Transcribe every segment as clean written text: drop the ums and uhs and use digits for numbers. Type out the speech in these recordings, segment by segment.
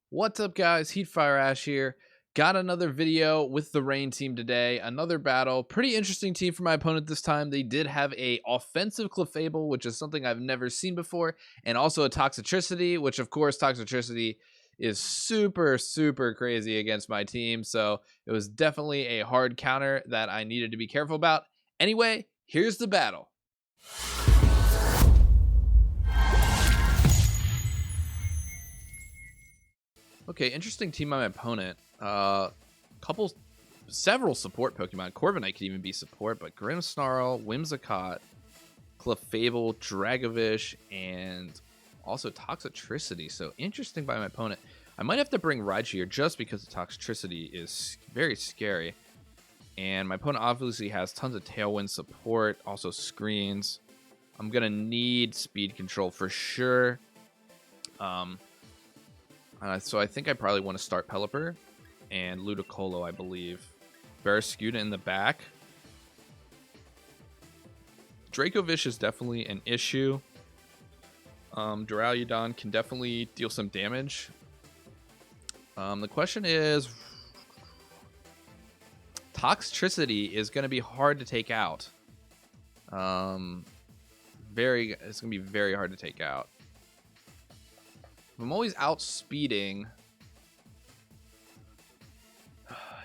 What's up, guys? Heatfire Ash here. Got another video with the Rain team today. Another battle. Pretty interesting team for my opponent this time. They did have a offensive Clefable, which is something I've never seen before, and also a Toxicity, which of course Toxicity is super crazy against my team. So it was definitely a hard counter that I needed to be careful about. Anyway, here's the battle. Okay, interesting team by my opponent. Several support Pokemon. Corviknight could even be support, but Grimmsnarl, Whimsicott, Clefable, Dragovish, and also Toxicity. So interesting by my opponent. I might have to bring Raichu here just because the Toxicity is very scary. And my opponent obviously has tons of Tailwind support, also screens. I'm going to need speed control for sure. So I think I probably want to start Pelipper and Ludicolo, I believe. Barraskewda in the back. Dracovish is definitely an issue. Duraludon can definitely deal some damage. The question is, Toxicity is going to be hard to take out. It's going to be very hard to take out. I'm always outspeeding.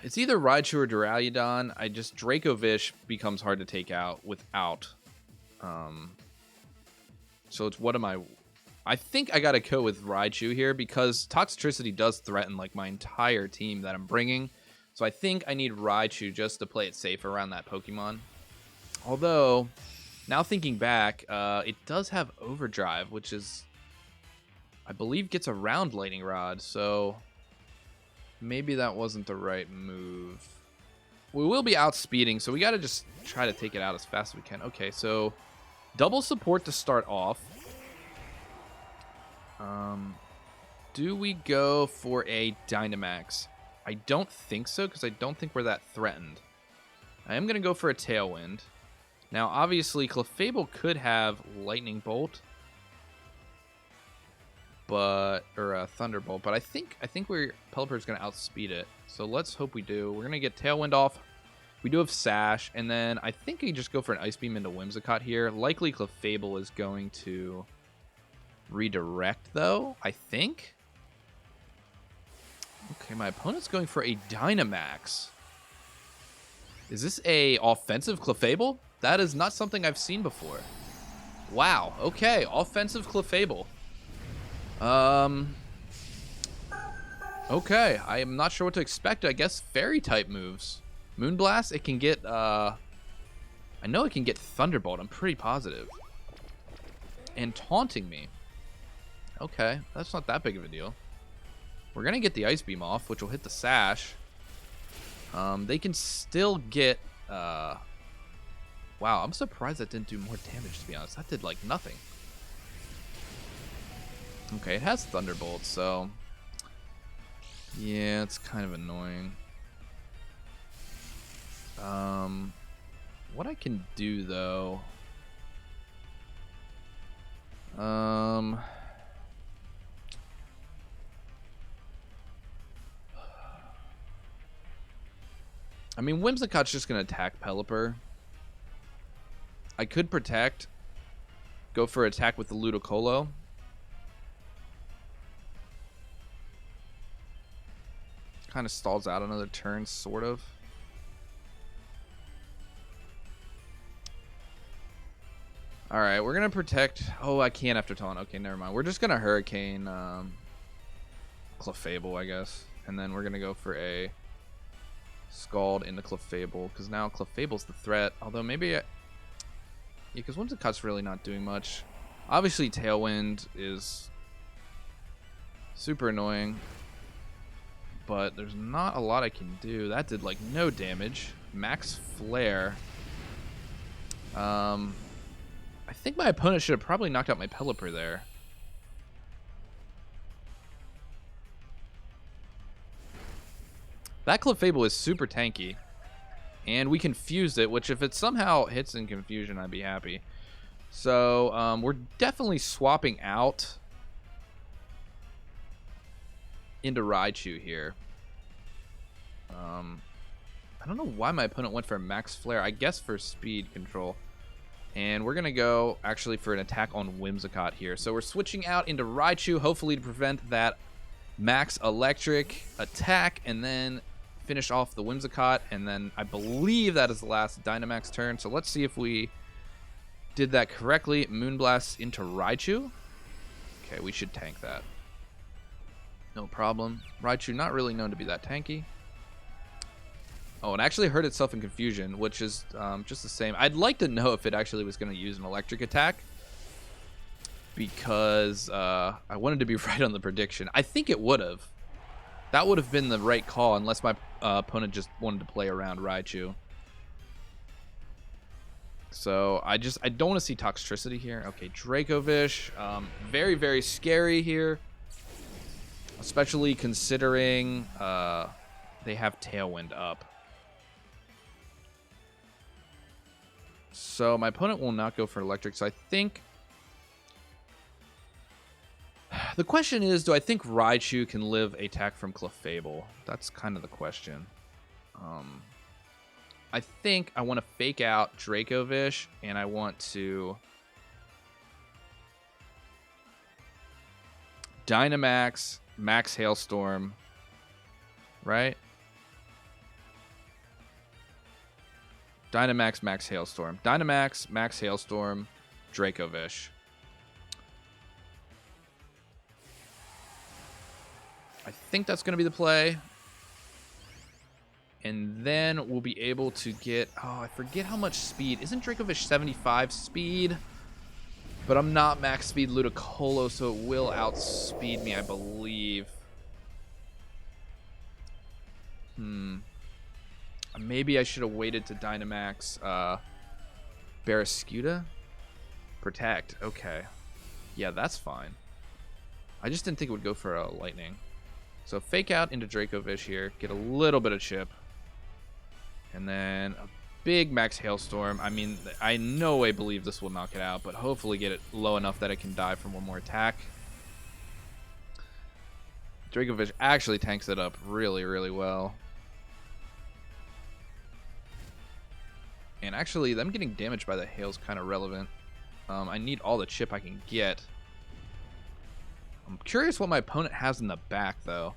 It's either Raichu or Duraludon. Dracovish becomes hard to take out without. So it's what am I think I gotta go with Raichu here because Toxicity does threaten like my entire team that I'm bringing. So I think I need Raichu just to play it safe around that Pokemon. Although, now thinking back, it does have Overdrive, which is, I believe, gets around Lightning Rod, so maybe that wasn't the right move. We will be outspeeding, so we got to just try to take it out as fast as we can. Okay, so double support to start off. Do we go for a Dynamax? I don't think so, because I don't think we're that threatened. I am going to go for a Tailwind. Now, obviously, Clefable could have Lightning Bolt. Or a Thunderbolt, but I think Pelipper's gonna outspeed it. So let's hope we do. We're gonna get Tailwind off. We do have Sash, and then I think we just go for an Ice Beam into Whimsicott here. Likely Clefable is going to redirect, though. I think. Okay, my opponent's going for a Dynamax. Is this a offensive Clefable? That is not something I've seen before. Wow. Okay, offensive Clefable. Okay, I am not sure what to expect. I guess fairy type moves. Moonblast, it can get, I know it can get Thunderbolt, I'm pretty positive. And taunting me. Okay, that's not that big of a deal. We're gonna get the Ice Beam off, which will hit the Sash. They can still get, wow, I'm surprised that didn't do more damage, to be honest. That did, like, nothing. Okay, it has Thunderbolt, so yeah, it's kind of annoying. What I can do though, I mean, Whimsicott's just gonna attack Pelipper. I could protect, go for attack with the Ludicolo. Kind of stalls out another turn, sort of. Alright, we're going to protect... Oh, I can't after taunt. Okay, never mind. We're just going to Hurricane Clefable, I guess. And then we're going to go for a Scald into Clefable, because now Clefable's the threat. Although maybe... Yeah, because Whimsicott's really not doing much. Obviously, Tailwind is super annoying. But there's not a lot I can do. That did, like, no damage. Max Flare. I think my opponent should have probably knocked out my Pelipper there. That Clefable is super tanky. And we confused it, which if it somehow hits in confusion, I'd be happy. So, we're definitely swapping out into Raichu here. I don't know why my opponent went for max flare. I guess for speed control. And we're going to go actually for an attack on Whimsicott here. So we're switching out into Raichu, hopefully to prevent that max electric attack, and then finish off the Whimsicott. And then I believe that is the last Dynamax turn. So let's see if we did that correctly. Moonblast into Raichu. Okay, we should tank that. No problem. Raichu not really known to be that tanky. Oh, it actually hurt itself in confusion, which is just the same. I'd like to know if it actually was going to use an electric attack, because I wanted to be right on the prediction. I think it would have. That would have been the right call, unless my opponent just wanted to play around Raichu. So I don't want to see Toxtricity here. Okay, Dracovish. Very, very scary here, especially considering they have Tailwind up. So my opponent will not go for electric. So I think the question is, do I think Raichu can live attack from Clefable? That's kind of the question. I think I want to fake out Dracovish, and I want to Dynamax, Max Hailstorm, right? Dynamax, Max Hailstorm. Dynamax, Max Hailstorm, Dracovish. I think that's going to be the play. And then we'll be able to get... Oh, I forget how much speed. Isn't Dracovish 75 speed? But I'm not max speed Ludicolo, so it will outspeed me, I believe. Maybe I should have waited to Dynamax Barraskewda? Protect. Okay. Yeah, that's fine. I just didn't think it would go for a Lightning. So fake out into Dracovish here. Get a little bit of chip. And then a big Max Hailstorm. I mean, I in no way believe this will knock it out, but hopefully get it low enough that it can die from one more attack. Dracovish actually tanks it up really, really well. And actually, them getting damaged by the hail is kind of relevant. I need all the chip I can get. I'm curious what my opponent has in the back, though.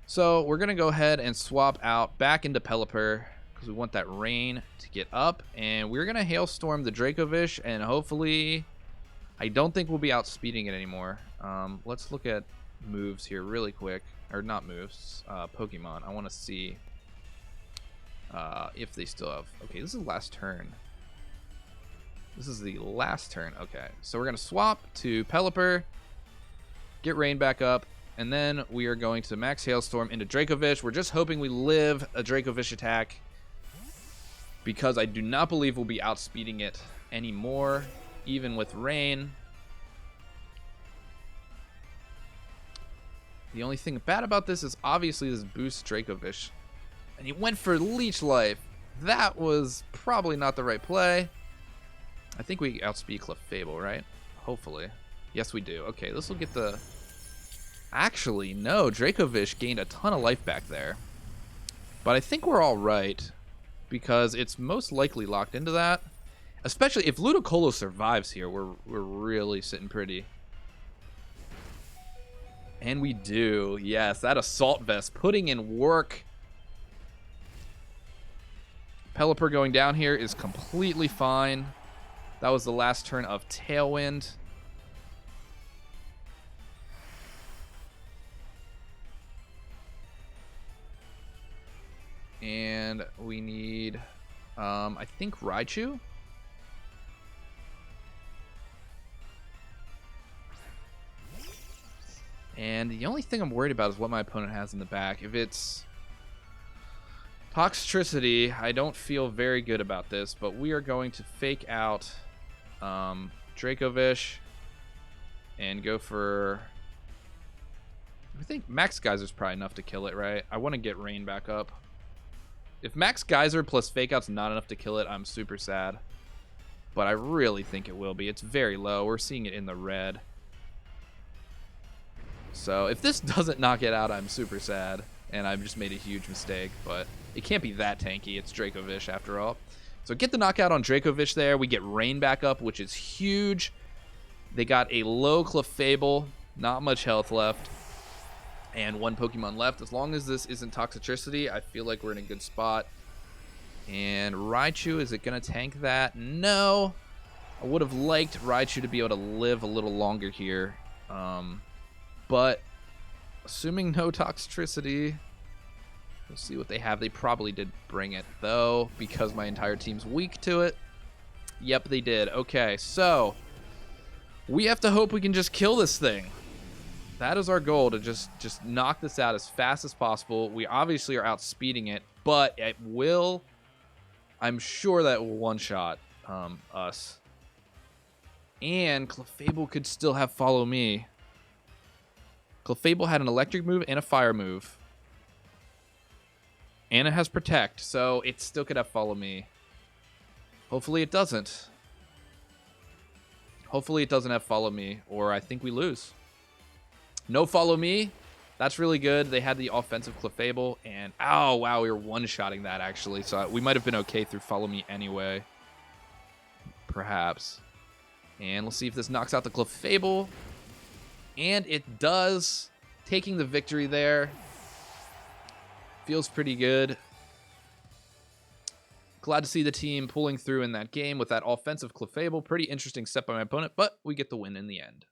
So we're going to go ahead and swap out back into Pelipper, because we want that rain to get up. And we're going to Hailstorm the Dracovish, and hopefully... I don't think we'll be outspeeding it anymore. Let's look at moves here really quick. Or not moves, Pokemon. I want to see... if they still have... Okay, this is the last turn. This is the last turn. Okay, so we're going to swap to Pelipper, get Rain back up, and then we are going to Max Hailstorm into Dracovish. We're just hoping we live a Dracovish attack, because I do not believe we'll be outspeeding it anymore, even with Rain. The only thing bad about this is obviously this boosts Dracovish. And he went for Leech Life. That was probably not the right play. I think we outspeed Clefable, right? Hopefully. Yes, we do. Okay, this will get the... Actually, no. Dracovish gained a ton of life back there. But I think we're all right, because it's most likely locked into that. Especially if Ludicolo survives here, we're really sitting pretty. And we do. Yes, that Assault Vest putting in work. Pelipper going down here is completely fine. That was the last turn of Tailwind. And we need, I think, Raichu. And the only thing I'm worried about is what my opponent has in the back. If it's Toxtricity, I don't feel very good about this, but we are going to fake out Dracovish and go for... I think Max Geyser's probably enough to kill it, right? I want to get Rain back up. If Max Geyser plus fake out's not enough to kill it, I'm super sad. But I really think it will be. It's very low. We're seeing it in the red. So if this doesn't knock it out, I'm super sad. And I've just made a huge mistake. But it can't be that tanky. It's Dracovish after all. So get the knockout on Dracovish there. We get Rain back up, which is huge. They got a low Clefable. Not much health left. And one Pokemon left. As long as this isn't Toxicity, I feel like we're in a good spot. And Raichu, is it going to tank that? No. I would have liked Raichu to be able to live a little longer here. But assuming no Toxicity, we'll see what they have. They probably did bring it, though, because my entire team's weak to it. Yep, they did. Okay, so we have to hope we can just kill this thing. That is our goal, to just knock this out as fast as possible. We obviously are outspeeding it, but it will, I'm sure that will one-shot us. And Clefable could still have Follow Me. Clefable had an electric move and a fire move. And it has Protect, so it still could have Follow Me. Hopefully it doesn't. Hopefully it doesn't have Follow Me, or I think we lose. No Follow Me. That's really good. They had the offensive Clefable, and oh, wow, we were one-shotting that, actually. So we might have been okay through Follow Me anyway. Perhaps. And let's see if this knocks out the Clefable. And it does. Taking the victory there. Feels pretty good. Glad to see the team pulling through in that game with that offensive Clefable. Pretty interesting step by my opponent, but we get the win in the end.